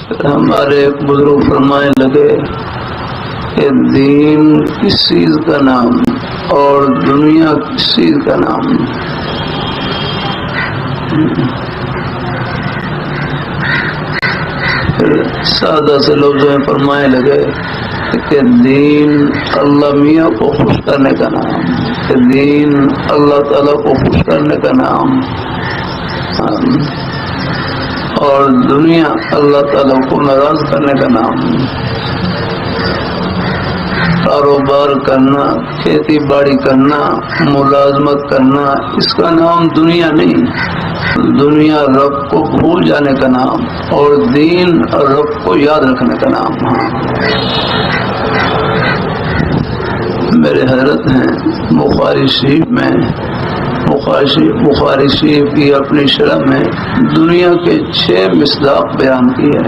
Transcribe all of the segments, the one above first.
ہمارے ایک بزرگ فرمانے لگے کہ دین کس چیز کا نام اور دنیا کس چیز کا نام؟ پھر سادہ سے لفظوں میں فرمانے لگے کہ دین اللہ میاں کو خوش کرنے کا نام، کہ دین اللہ تعالیٰ کو خوش کرنے کا نام، اور دنیا اللہ تعالیٰ کو ناراض کرنے کا نام۔ کاروبار کرنا، کھیتی باڑی کرنا، ملازمت کرنا، اس کا نام دنیا نہیں، دنیا رب کو بھول جانے کا نام اور دین رب کو یاد رکھنے کا نام۔ میرے حضرت ہیں بخاری شریف میں، بخاری شریف کی اپنی شرح میں دنیا کے 6 مصداق بیان کی ہے۔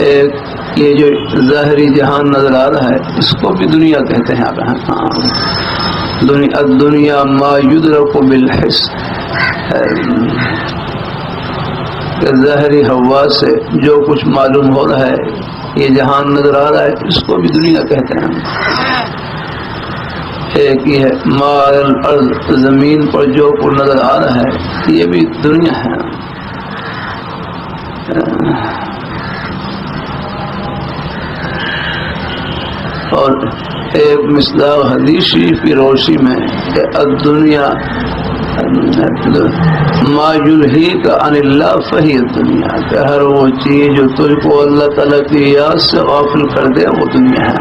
ایک یہ جو ظاہری جہان نظر آ رہا ہے اس کو بھی دنیا کہتے ہیں۔ دنیا ما یدرک بالحس، کہ ظاہری حواس سے جو کچھ معلوم ہو رہا ہے، یہ جہان نظر آ رہا ہے، اس کو بھی دنیا کہتے ہیں۔ ایک یہ ہے ما الارض، زمین پر جو کچھ نظر آ رہا ہے یہ بھی دنیا ہے۔ اور ایک مصداق حدیث شریف کی روشنی میں کہ الدنیا ما یلہیک عن اللہ فہی الدنیا، کہ ہر وہ چیز جو تجھ کو اللہ تعالیٰ کی یاد سے غافل کر دے وہ دنیا ہے۔